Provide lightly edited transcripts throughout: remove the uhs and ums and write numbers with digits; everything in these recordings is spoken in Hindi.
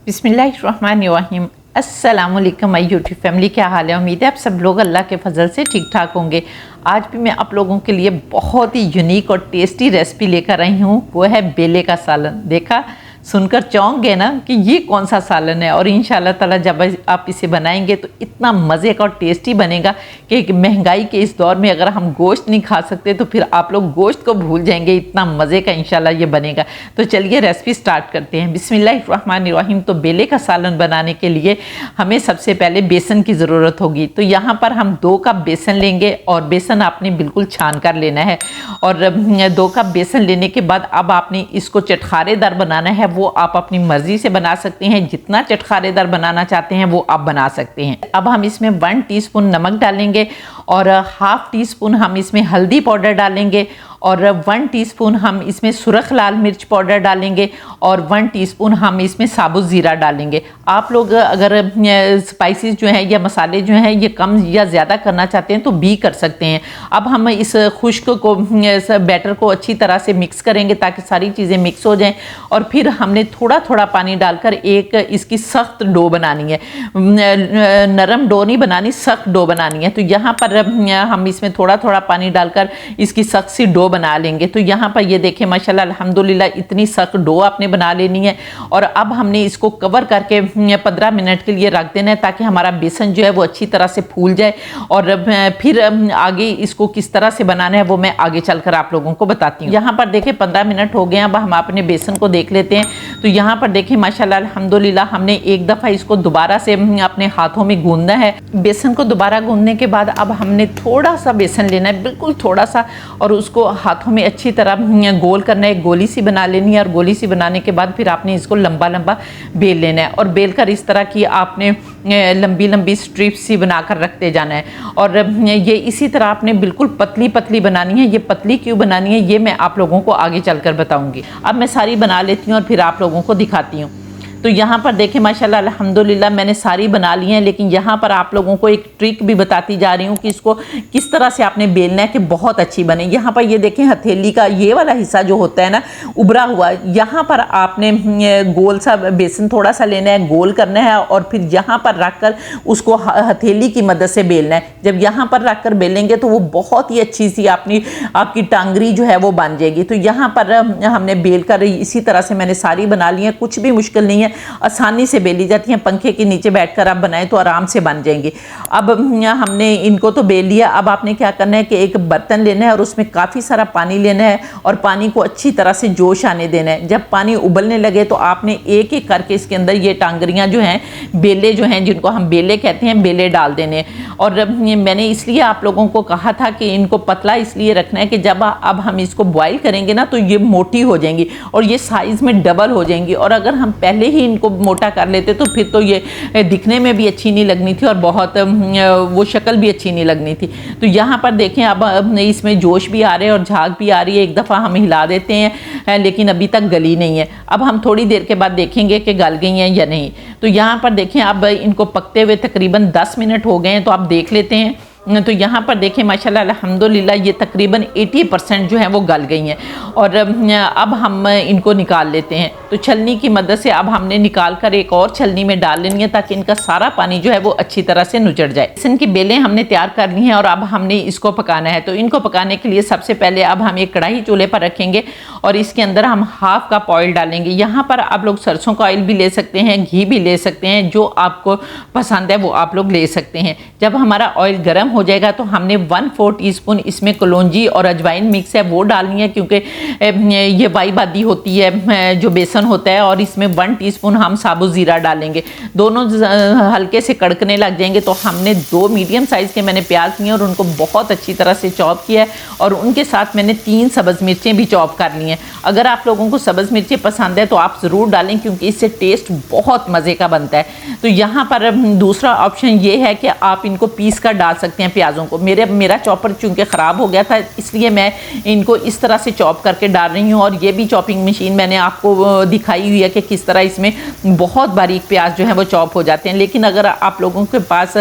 बिस्मिल्लाहिर्रहमानिर्रहीम। अस्सलाम वालेकुम माय यूट्यूब फैमिली, क्या हाल है? उम्मीद है आप सब लोग अल्लाह के फजल से ठीक ठाक होंगे। आज भी मैं आप लोगों के लिए बहुत ही यूनिक और टेस्टी रेसिपी लेकर आई हूँ, वो है बेले का सालन। देखा, सुनकर चौंक गए ना कि ये कौन सा सालन है। और इंशाल्लाह ताला जब आप इसे बनाएंगे तो इतना मज़े का और टेस्टी बनेगा कि महंगाई के इस दौर में अगर हम गोश्त नहीं खा सकते तो फिर आप लोग गोश्त को भूल जाएंगे, इतना मज़े का इंशाल्लाह ये बनेगा। तो चलिए रेसिपी स्टार्ट करते हैं। बिस्मिल्लाहिर्रहमानिर्रहीम। तो बेले का सालन बनाने के लिए हमें सबसे पहले बेसन की ज़रूरत होगी। तो यहाँ पर हम 2 कप बेसन लेंगे और बेसन आपने बिल्कुल छान कर लेना है। और 2 कप बेसन लेने के बाद अब आपने इसको चटखारेदार बनाना है। वो आप अपनी मर्जी से बना सकते हैं, जितना चटखारेदार बनाना चाहते हैं वो आप बना सकते हैं। अब हम इसमें 1 टीस्पून नमक डालेंगे और ½ टीस्पून हम इसमें हल्दी पाउडर डालेंगे और 1 टीस्पून हम इसमें सुरख लाल मिर्च पाउडर डालेंगे और 1 टीस्पून हम इसमें साबुत ज़ीरा डालेंगे। आप लोग अगर स्पाइसेस जो हैं या मसाले जो हैं ये कम या ज़्यादा करना चाहते हैं तो भी कर सकते हैं। अब हम इस खुश्क को बैटर को अच्छी तरह से मिक्स करेंगे ताकि सारी चीज़ें मिक्स हो जाएं। और फिर हमने थोड़ा थोड़ा पानी डालकर एक इसकी सख्त डो बनानी है। नरम डो नहीं बनानी, सख्त डो बनानी है। तो यहाँ पर हम इसमें थोड़ा थोड़ा पानी डालकर इसकी सख्त सी डो बना लेंगे। तो यहाँ पर ये देखें माशाल्लाह अल्हम्दुलिल्लाह इतनी सख्त डो आपने बना लेनी है। और अब हमने इसको कवर करके 15 मिनट के लिए रख देना है ताकि हमारा बेसन जो है वो अच्छी तरह से फूल जाए। और फिर आगे इसको किस तरह से बनाना है वो मैं आगे चलकर आप लोगों को बताती हूँ। यहाँ पर देखें 15 मिनट हो गए। अब हम अपने बेसन को देख लेते हैं। तो यहाँ पर देखें माशाल्लाह अल्हम्दुलिल्लाह हमने एक दफ़ा इसको दोबारा से अपने हाथों में गूंदना है। बेसन को दोबारा गूंदने के बाद अब हमने थोड़ा सा बेसन लेना है, बिल्कुल थोड़ा सा, और उसको हाथों में अच्छी तरह गोल करना है। गोली सी बना लेनी है और गोली सी बनाने के बाद फिर आपने इसको लंबा लंबा बेल लेना है। और बेल कर इस तरह की आपने लंबी लंबी स्ट्रिप्स सी बनाकर रखते जाना है। और ये इसी तरह आपने बिल्कुल पतली पतली बनानी है। ये पतली क्यों बनानी है ये मैं आप लोगों को आगे चलकर बताऊंगी। अब मैं सारी बना लेती हूँ और फिर आप लोगों को दिखाती हूँ। तो यहाँ पर देखें माशाल्लाह अल्हम्दुलिल्लाह मैंने सारी बना ली हैं, लेकिन यहाँ पर आप लोगों को एक ट्रिक भी बताती जा रही हूँ कि इसको किस तरह से आपने बेलना है कि बहुत अच्छी बने। यहाँ पर ये देखें हथेली का ये वाला हिस्सा जो होता है ना उभरा हुआ, यहाँ पर आपने गोल सा बेसन थोड़ा सा लेना है, गोल करना है और फिर यहाँ पर रख कर उसको हथेली की मदद से बेलना है। जब यहाँ पर रख कर बेलेंगे तो वो बहुत ही अच्छी सी आपकी टांगरी जो है वो बन जाएगी। तो यहाँ पर हमने बेल कर इसी तरह से मैंने सारी बना ली है। कुछ भी मुश्किल नहीं है, आसानी से बेली जाती हैं। पंखे के नीचे बैठकर आप बनाएं तो आराम से बन जाएंगी। अब हमने इनको तो बेल लिया। अब आपने क्या करना है कि एक बर्तन लेना है और उसमें काफ़ी सारा पानी लेना है और पानी को अच्छी तरह से जोश आने देना है। जब पानी उबलने लगे तो आपने एक एक करके इसके अंदर ये टांगरियाँ जो हैं, बेले जो हैं, जिनको हम बेले कहते हैं, बेले डाल देने। और मैंने इसलिए आप लोगों को कहा था कि इनको पतला इसलिए रखना है कि जब अब हम इसको बॉयल करेंगे ना तो ये मोटी हो जाएंगी और ये साइज़ में डबल हो जाएंगी। और अगर हम पहले ही इनको मोटा कर लेते तो फिर तो ये दिखने में भी अच्छी नहीं लगनी थी और बहुत वो शक्ल भी अच्छी नहीं लगनी थी। तो यहाँ पर देखें अब इसमें जोश भी आ रहे हैं और झाग भी आ रही है। एक दफ़ा हम हिला देते हैं लेकिन अभी तक गली नहीं है। अब हम थोड़ी देर के बाद देखेंगे कि गल गई हैं या नहीं। तो यहाँ पर देखें अब इनको पकते हुए तकरीबन 10 मिनट हो गए हैं। तो आप देख लेते हैं। तो यहाँ पर देखें माशाल्लाह अल्हम्दुलिल्लाह ये तकरीबन 80% जो है वो गल गई हैं। और अब हम इनको निकाल लेते हैं। तो छलनी की मदद से अब हमने निकाल कर एक और छलनी में डाल लेनी है ताकि इनका सारा पानी जो है वो अच्छी तरह से नुचड़ जाए। बेसन की बेलें हमने तैयार कर ली हैं और अब हमने इसको पकाना है। तो इनको पकाने के लिए सबसे पहले अब हम एक कढ़ाई चूल्हे पर रखेंगे और इसके अंदर हम ½ कप ऑयल डालेंगे। यहाँ पर आप लोग सरसों का ऑयल भी ले सकते हैं, घी भी ले सकते हैं, जो आपको पसंद है वो आप लोग ले सकते हैं। जब हमारा ऑयल गर्म हो जाएगा तो हमने 1/4 टीस्पून इसमें कलौंजी और अजवाइन मिक्स है वो डालनी है, क्योंकि ये वाई बादी होती है जो बेसन होता है। और इसमें 1 टीस्पून हम साबुत ज़ीरा डालेंगे। दोनों हल्के से कड़कने लग जाएंगे तो हमने 2 मीडियम साइज़ के मैंने प्याज लिए और उनको बहुत अच्छी तरह से चॉप किया है और उनके साथ मैंने 3 सब्ज़ मिर्चें भी चॉप कर ली हैं। अगर आप लोगों को सब्ज़ मिर्चें पसंद है तो आप ज़रूर डालें क्योंकि इससे टेस्ट बहुत मज़े का बनता है। तो यहाँ पर दूसरा ऑप्शन ये है कि आप इनको पीस कर डाल सकते हैं। हैं प्याज़ों को। मेरा चॉपर चूँकि ख़राब हो गया था, इसलिए मैं इनको इस तरह से चॉप करके डाल रही हूँ। और ये भी चॉपिंग मशीन मैंने आपको दिखाई हुई है कि किस तरह इसमें बहुत बारीक प्याज जो है वो चॉप हो जाते हैं। लेकिन अगर आप लोगों के पास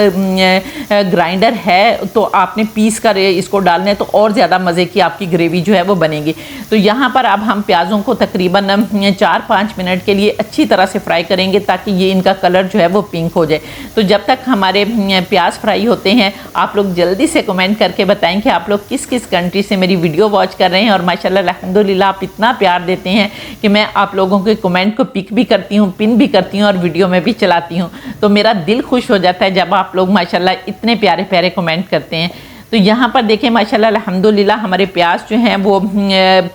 ग्राइंडर है तो आपने पीस कर इसको डालना है, तो और ज़्यादा मज़े की आपकी ग्रेवी जो है वो बनेगी। तो यहाँ पर अब हम प्याज़ों को तकरीबन 4-5 मिनट के लिए अच्छी तरह से फ्राई करेंगे ताकि ये इनका कलर जो है वो पिंक हो जाए। तो जब तक हमारे प्याज फ्राई होते हैं, आप लोग जल्दी से कमेंट करके बताएं कि आप लोग किस किस कंट्री से मेरी वीडियो वॉच कर रहे हैं। और माशाल्लाह अल्हम्दुलिल्लाह आप इतना प्यार देते हैं कि मैं आप लोगों के कमेंट को पिक भी करती हूँ, पिन भी करती हूँ और वीडियो में भी चलाती हूँ। तो मेरा दिल खुश हो जाता है जब आप लोग माशाल्लाह इतने प्यारे प्यारे कमेंट करते हैं। तो यहाँ पर देखें माशाल्लाह अल्हम्दुलिल्लाह हमारे प्याज जो हैं वो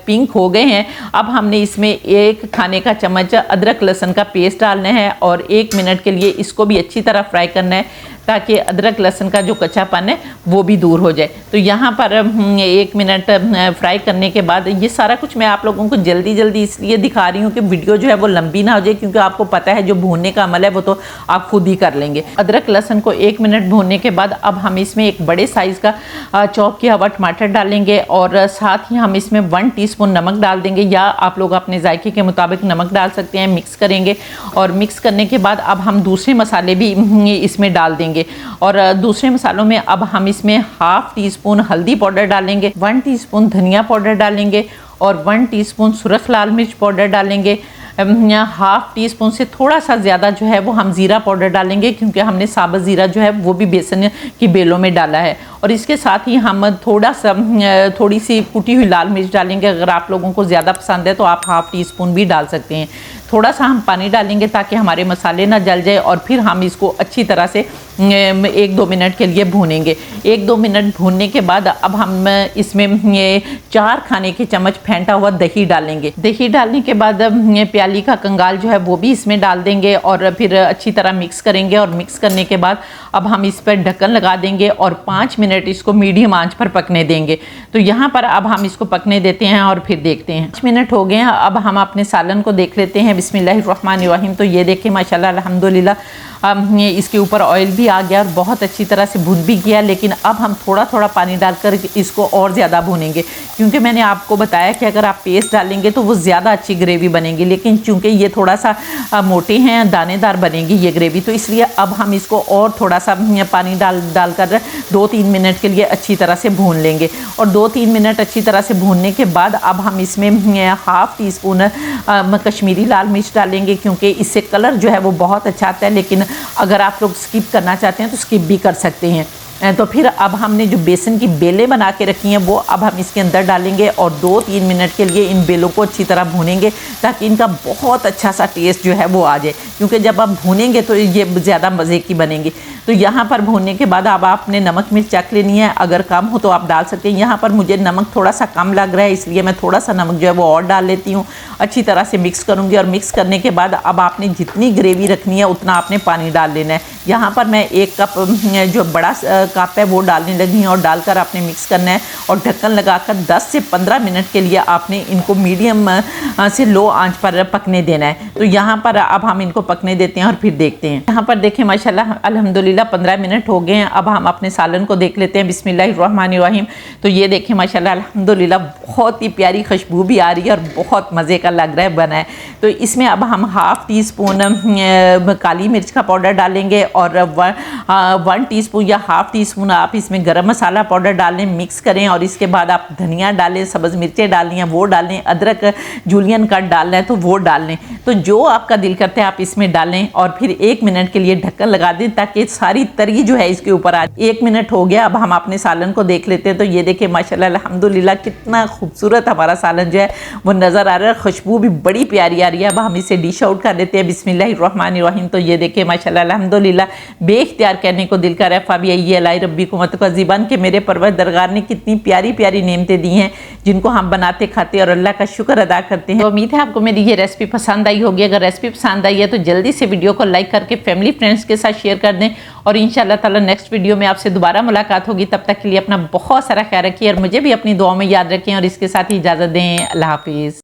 पिंक हो गए हैं। अब हमने इसमें 1 खाने का चम्मच अदरक लहसुन का पेस्ट डालना है और 1 मिनट के लिए इसको भी अच्छी तरह फ्राई करना है ताकि अदरक लहसुन का जो कच्चापन है वो भी दूर हो जाए। तो यहाँ पर 1 मिनट फ्राई करने के बाद, ये सारा कुछ मैं आप लोगों को जल्दी जल्दी इसलिए दिखा रही हूँ कि वीडियो जो है वो लंबी ना हो जाए, क्योंकि आपको पता है जो भूनने का अमल है वो तो आप खुद ही कर लेंगे। अदरक लहसुन को 1 मिनट भूनने के बाद अब हम इसमें एक बड़े साइज़ का चॉप किया हुआ टमाटर डालेंगे और साथ ही हम इसमें 1 टीस्पून नमक डाल देंगे, या आप लोग अपने जायके के मुताबिक नमक डाल सकते हैं। मिक्स करेंगे और मिक्स करने के बाद अब हम दूसरे मसाले भी इसमें डाल देंगे। और दूसरे मसालों में अब हम इसमें 1/2 टीस्पून हल्दी पाउडर डालेंगे, 1 टीस्पून धनिया पाउडर डालेंगे और 1 टीस्पून सुरख लाल मिर्च पाउडर डालेंगे। 1/2 टीस्पून से थोड़ा सा ज़्यादा जो है वो हम ज़ीरा पाउडर डालेंगे, क्योंकि हमने साबुत ज़ीरा जो है वो भी बेसन की बेलों में डाला है। और इसके साथ ही हम थोड़ी सी कुटी हुई लाल मिर्च डालेंगे। अगर आप लोगों को ज़्यादा पसंद है तो आप 1/2 टीस्पून भी डाल सकते हैं। थोड़ा सा हम पानी डालेंगे ताकि हमारे मसाले ना जल जाए और फिर हम इसको अच्छी तरह से 1-2 मिनट के लिए भूनेंगे। 1-2 मिनट भूनने के बाद अब हम इसमें 4 खाने के चम्मच फेंटा हुआ दही डालेंगे। दही डालने के बाद प्याली का कंगाल जो है वो भी इसमें डाल देंगे और फिर अच्छी तरह मिक्स करेंगे। और मिक्स करने के बाद अब हम इस पर ढक्कन लगा देंगे और 5 मिनट इसको मीडियम आंच पर पकने देंगे। तो यहाँ पर अब हम इसको पकने देते हैं और फिर देखते हैं। 5 मिनट हो गए हैं। अब हम अपने सालन को देख लेते हैं। बिस्मिल्लाहिर्रहमानिर्रहीम। तो ये देखिए माशाल्लाह अल्हम्दुलिल्लाह इसके ऊपर ऑयल भी आ गया और बहुत अच्छी तरह से भुन भी गया। लेकिन अब हम थोड़ा थोड़ा पानी डालकर इसको और ज़्यादा भूनेंगे, क्योंकि मैंने आपको बताया कि अगर आप पेस्ट डालेंगे तो वो ज़्यादा अच्छी ग्रेवी बनेगी। लेकिन चूँकि ये थोड़ा सा मोटे हैं, दानेदार बनेगी ये ग्रेवी, तो इसलिए अब हम इसको और थोड़ा सा पानी डालकर 2-3 मिनट के लिए अच्छी तरह से भून लेंगे। और 2-3 मिनट अच्छी तरह से भूनने के बाद अब हम इसमें 1/2 टीस्पून कश्मीरी लाल मिर्च डालेंगे, क्योंकि इससे कलर जो है वो बहुत अच्छा आता है। लेकिन अगर आप लोग स्किप करना चाहते हैं तो स्किप भी कर सकते हैं। तो फिर अब हमने जो बेसन की बेलें बना के रखी हैं वो अब हम इसके अंदर डालेंगे और 2-3 मिनट के लिए इन बेलों को अच्छी तरह भूनेंगे ताकि इनका बहुत अच्छा सा टेस्ट जो है वो आ जाए, क्योंकि जब आप भूनेंगे तो ये ज़्यादा मज़े की बनेंगी। तो यहाँ पर भूनने के बाद अब आपने नमक मिर्च चख लेनी है, अगर कम हो तो आप डाल सकते हैं। यहाँ पर मुझे नमक थोड़ा सा कम लग रहा है, इसलिए मैं थोड़ा सा नमक जो है वो और डाल लेती हूँ। अच्छी तरह से मिक्स करूँगी और मिक्स करने के बाद अब आपने जितनी ग्रेवी रखनी है उतना आपने पानी डाल लेना है। यहाँ पर मैं 1 कप जो बड़ा कप है वो डालने लगी हूँ और डालकर आपने मिक्स करना है और ढक्कन लगाकर 10 से 15 मिनट के लिए आपने इनको मीडियम से लो आंच पर पकने देना है। तो यहाँ पर अब हम इनको पकने देते हैं और फिर देखते हैं। यहाँ पर देखें माशाल्लाह अल्हम्दुलिल्लाह 15 मिनट हो गए हैं। अब हम अपने सालन को देख लेते हैं। बिस्मिल्लाहिर्रहमानिर्रहीम। तो ये देखें माशाल्लाह अल्हम्दुलिल्लाह बहुत ही प्यारी खुशबू भी आ रही है और बहुत मज़े का लग रहा है बना है। तो इसमें अब हम 1/2 टीस्पून काली मिर्च का पाउडर डालेंगे और 1 टीस्पून या 1/2 टीस्पून आप इसमें गरम मसाला पाउडर डालें, मिक्स करें। और इसके बाद आप धनिया डालें, सब्ज़ मिर्चें डालनी हैं वो डालें, अदरक जूलियन कट डालना है तो वो डालें। तो जो आपका दिल करता है आप इसमें डालें और फिर 1 मिनट के लिए ढक्कन लगा दें ताकि सारी तरी जो है इसके ऊपर आ। 1 मिनट हो गया। अब हम अपने सालन को देख लेते हैं। तो ये देखिए माशाल्लाह अल्हम्दुलिल्लाह कितना खूबसूरत हमारा सालन जो है वो नज़र आ रहा है। खुशबू भी बड़ी प्यारी आ रही है। अब हम इसे डिश आउट कर देते हैं। बिस्मिल्लाहिर्रहमानिर्रहीम। तो ये देखिए माशाल्लाह अल्हम्दुलिल्लाह बेख्तियार कहने को दिल कर रहा है फ़ाबिया अलाई रब्बी को मत का ज़िबान के मेरे परवरदिगार ने कितनी प्यारी प्यारी नेमतें दी हैं जिनको हम बनाते खाते और अल्लाह का शुक्र अदा करते हैं। तो उम्मीद है आपको मेरी ये रेसिपी पसंद आई होगी। अगर रेसिपी पसंद आई है तो जल्दी से वीडियो को लाइक करके फैमिली फ्रेंड्स के साथ शेयर कर दें और इंशाअल्लाह ताला नेक्स्ट वीडियो में आपसे दोबारा मुलाकात होगी। तब तक के लिए अपना बहुत सारा ख्याल रखिए और मुझे भी अपनी दुआ में याद रखें और इसके साथ ही इजाज़त दें। अल्लाह हाफिज़।